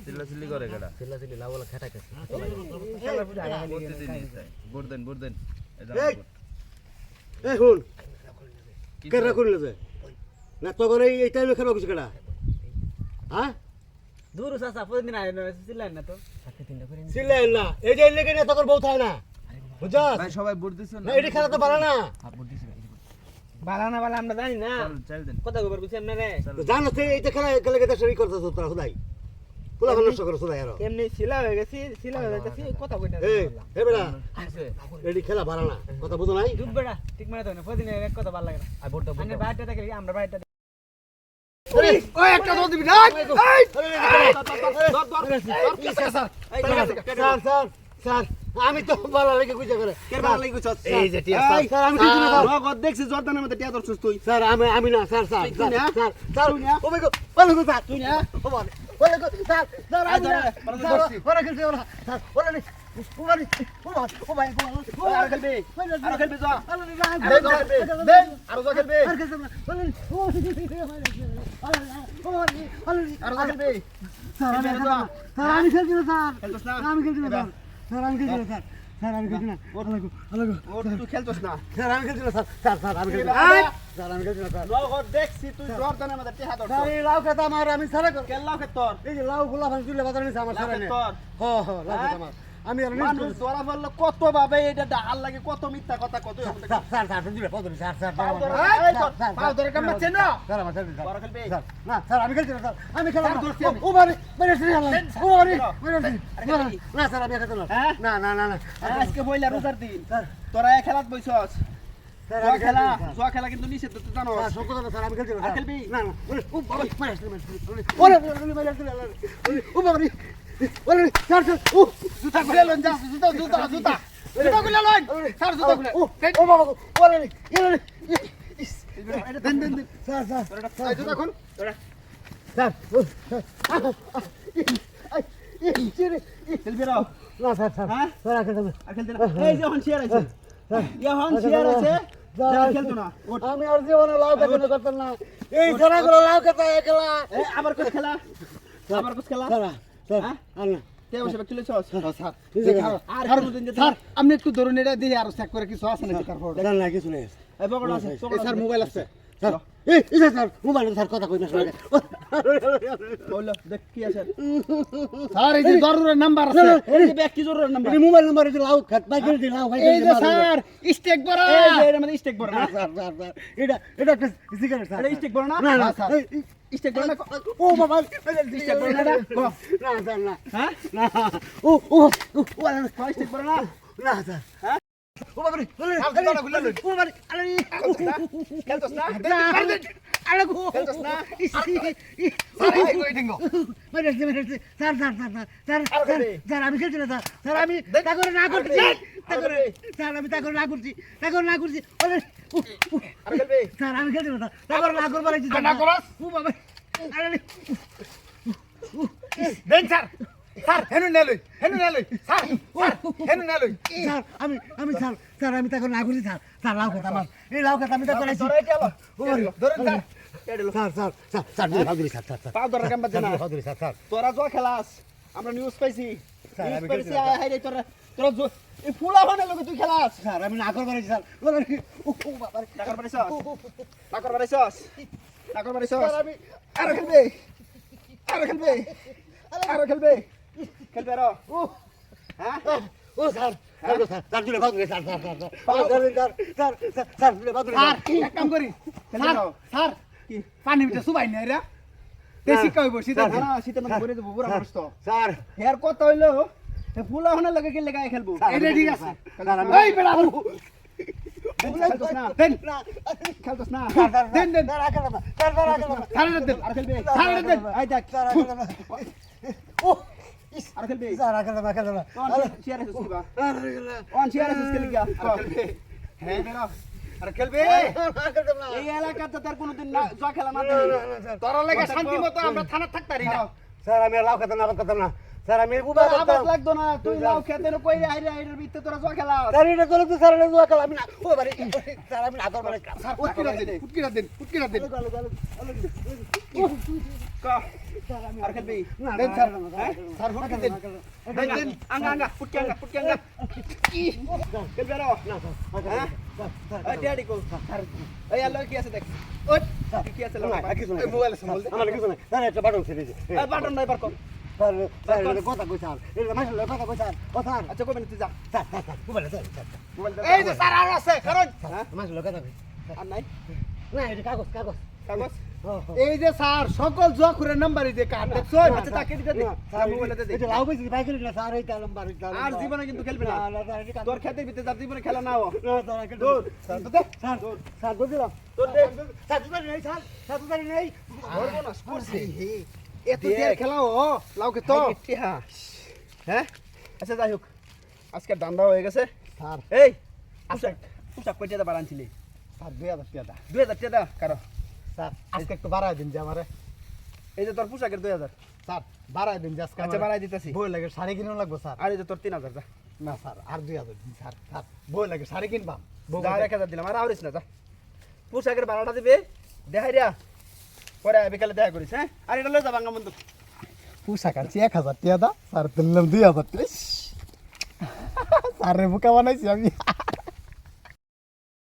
চিল্লাচিল্লি করে কেডা চিল্লাচিল্লি লাউলা খাটাইতেছে ভোট দেন এই হুন কেরা করিলে যায় না তখন এই টাইমে খারাপ কিছু কেডা হ্যাঁ দূর চাচা প্রতিদিন আয় চিল্লান না তো চিল্লাই না এই যে লেগে না তখন বউ থাকে না বুঝছ ভাই সবাই ভোট দিছেন না এটি খেলা তো পারে না বালা আমরা জানি না চল দেন কথা কইবার বুঝছেন না রে জানো তো এইটা খেলা গেলে গেতে শুরু করতেছ তোরা খুদাই পোলা নষ্ট করছ খুদাই আর এমনি শিলা হয়ে গেছি শিলা হয়ে যাইতাছি কথা কই না এই বেটা আছে এটি খেলা পারে না কথা বুঝো নাই দুধ বেড়া ঠিক মানে তো না প্রতিদিন এক কথা ভালো লাগে না আর ভোটটা মানে বাইরটা দেখে আমরা বাইরটা ওই একটা দল দিবি না স্যার আমি তো ভালো লাগে কইজা করে কে ভালো লাগি কইছস এই যে টিয়া স্যার আমি কিছু না নগদ দেখছি জর্দানের মধ্যে টিয়া ধরছস তুই স্যার আমি না স্যার ও মাই গড বলে গো স্যার তুই না ও বলে গো স্যার আমি না ওরা খেলছে ওরা স্যার ওরা নি ও ভাই আর খেলবি যা দেন আর যা খেলবি আর খেলছে না বলে ও আর যা খেলবি স্যার আমি খেলছি না স্যার খেলছস না আমি খেলছি না স্যার আমি খেলছি না স্যার আমি খেলছি না ও তুই খেলছস না স্যার আমি খেলছি না স্যার আমি খেলছি না স্যার আমি খেলছি না স্যার নগদ দেখছি তুই জর্দানের মধ্যে টিয়া ধরছস স্যার এই লাউ খেতে আমার আমি সারা কর কেল্লাও খে তোর এই যে লাউ গুলা ভাঙ তুলে বাজারে নিছে আমার সারা নে তোর লাউ খেতে আমার আমি আর মানুষ ধরা পড়লো কত ভাবে এটা ডাল লাগে কত মিথ্যা কথা কত স্যার দিলে পদরি স্যার পাও ধরে কাম মারছে না স্যার আমার স্যার বড় খেলবি স্যার না স্যার আমি খেলছি না স্যার আমি খেলা স্যার, ধরছি আমি। ও বারে মেরে সিরি আল্লাহ ও বারে না স্যার আমি খেলতে হ্যাঁ? না আজকে বইলা রোজার দিন স্যার তোরা এই খেলাত বইছস স্যার জুয়া আমি খেলা খেলা জুয়া খেলা কিন্তু নিষেধ তুই জানো স্যার সত্য কথা স্যার আমি খেলছি না আর খেলবি? না ও বাবা মেরে সিরি ও বাবা ওরে স্যার ও জুতা খুলে লন যা জুতা খুলে লন স্যার জুতা খুলে ও বাবা ওরে দেন স্যার এই জুতা খুল স্যার খেলবি রাও না স্যার হ্যাঁ? স্যার খেলতে না আর খেলতে না এই যে হন শেয়ার আছে হন শেয়ার আছে যা খেলতো না ওঠ। আমি আর জীবনে লাউ খেতে করতাম না এই সারা করে লাউ খেতে একলা আবার কোন খেলা আবার কোন খেলা স্যার হ্যাঁ? আল্লাহ তে বসে খেলেছস স্যার আর কোনদিন যে স্যার আপনি একটু ধরুন এটা দিয়ে আর চেক করে কিছু আছে নাকি তারপর এটা না কিছু নেই এই বগড় আছে স্যার মোবাইল আছে স্যার এই স্যার মোবাইল স্যার কথা কই না শুনে বললো দেখ কি আছে স্যার এই যে জরুরের নাম্বার আছে এই যে ব্যাগ কি জরুরি নাম্বার এই মোবাইল নাম্বার এটা লাউ খাত বাই করে লাউ ভাই এই যে স্যার স্টেক বড় এই যে এর মধ্যে স্টেক বড় না স্যার এটা একটা সিগারেট স্যার এটা স্টেক বড় না না স্যার। স্টেক বড় না ও বাবা স্টেক বড় না না স্যার না হ্যাঁ না ও কয় স্টেক বড় না না স্যার হ্যাঁ? ও বাবা রে ও বাবা আরে খেলছস না আরে গো খেলছস না স্যার এই কই দিঙ্গো মেরে স্যার স্যার আমি খেলছি না স্যার আমি তা করে না করছি স্যার আমি তা করে না করছি ওরে আর খেলবি স্যার আমি খেলছি না তা করে না করবার লাগছি না করস ও বাবা আরে দেন স্যার স্যার হেনু নেলই স্যার হেনু নেলই স্যার আমি স্যার আমি তা করে না করছি স্যার লাউ খেতে আমার এই লাউ খেতে আমি তা করেছি ধরে এলো ধরুন স্যার এলো স্যার স্যার পাও ধরে কাম বাজে না স্যার তোরা জুয়া খেলাস আমরা নিউজ পাইছি স্যার, নিউজ আমি পাইছি খেলছি না। হাই রে তোরা এই ফুলা বানার লোকে তুই খেলাস স্যার আমি না করবার লাগছি স্যার ও বাবা রে টাকার বাড়াইছস টাকার বাড়াইছস স্যার আমি আর খেলবে খেলবে র ও হ্যাঁ ও স্যার স্যার দিলে ভাগ স্যার দিলে ভাগ স্যার এক কাম করি খেলবে স্যার র স্যার কি পানি ভিতরে সুবাই নাই রে দেশি কইব সিধা না শীতের মধ্যে ঘুরে দেবো বুড়া মানুষ তো স্যার এর কথা হইলো ফুলা বানার লোকে খেললে গায়ে খেলবো এটা ঠিক আছে স্যার আমি এই বেড়া খেলতস না দেন খেলতস না দেন দেন স্যার আগে না স্যার আগে না স্যার দেন আর খেলবে স্যার দেন এই দেখ স্যার আগে না ও আর খেলবে স্যার আগে না শেয়ার আছে কিবা আরে অন শেয়ার আছে খেলি গা হ্যাঁ বেরো আর খেলবে এই এলাকাতে তার কোনোদিন না জয় খেলা না তোর লাগে শান্তি মতো আমরা থানা থাকতারি না স্যার আমি লাউ খেতাম না করতাম না স্যার আমি উবা আবাদ করতাম লাগতো না তুই লাউ খেতে না কই আইরে আইরের ভিতরে তোরা জয় খেলা স্যার এটা করে তো স্যার এটা জুয়া খেলা আমি না ও বাড়ি স্যার আমি না করবার স্যার ফুটকিরা দেন ক আর খেলবি দেন স্যার স্যার ফুটকে দেন দেন আঙ্গা ফুটকে আঙ্গা খেলবি আরো হ্যাঁ এই ড্যাডি কো এই আল্লাহ কি আছে দেখ ওই কি আছে লাগা এই মোবাইল আছে আমার কিছু নাই স্যার একটা বাটন ছেড়ে দিয়েছে এই বাটন নাই পার কর স্যার স্যার এটা কথা কই স্যার এটা মাসলে কথা কই স্যার ও স্যার আচ্ছা কই তুই যা স্যার মোবাইল স্যার মোবাইল এই যে স্যার আর আছে কারণ মাসলে কথা কই আর নাই না এটা কাগজ কাগজ এই যে স্যার সকল জখুরের নাম্বার এই যে কার্ড দেখছো আচ্ছা তাকে দিতে দে স্যার মোবাইলতে দে এটা লাউ বেশি বাইক না স্যার এই নাম্বার আর জীবনে কিন্তু খেলবি না তোর খেতের ভিতরে যার জীবনে খেলা না ও দূর স্যার তো দে স্যার স্যার বুঝলাম তোর দে স্যার তো নেই স্যার স্যার তো নেই ধরবো না করছে এত দিয়ে খেলা ও লাউকে তো হ্যাঁ আচ্ছা যাই হোক আজকে দান্দা হয়ে গেছে স্যার এই পোশাক কই টাকা বাড়ানছিলি স্যার 2000 টাকা 2000 টাকা কারো স্যার আজকে একটু বাড়ায় দিন যে আমারে এই যে তোর পোশাকের 2000 স্যার বাড়ায় দিন যে আজকে আচ্ছা বাড়াই দিতেছি বই লাগে শাড়ি কিনো লাগবো স্যার আর এই যে তোর 3000 যা না স্যার আর 2000 দিন স্যার স্যার বই লাগে শাড়ি কিনবাম যা 1000 দিলাম আর আউরিস না যা পোশাকের ভাড়াটা দিবে দেখাই দিয়া পরে বিকালে দেখা করিস হ্যাঁ আর এটা লয়ে যা বাঙ্গা বন্ধু পোশাক আনছি 1000 টাকা দা স্যার দিলাম 2000 টাকা স্যার রে বুকা বানাইছি আমি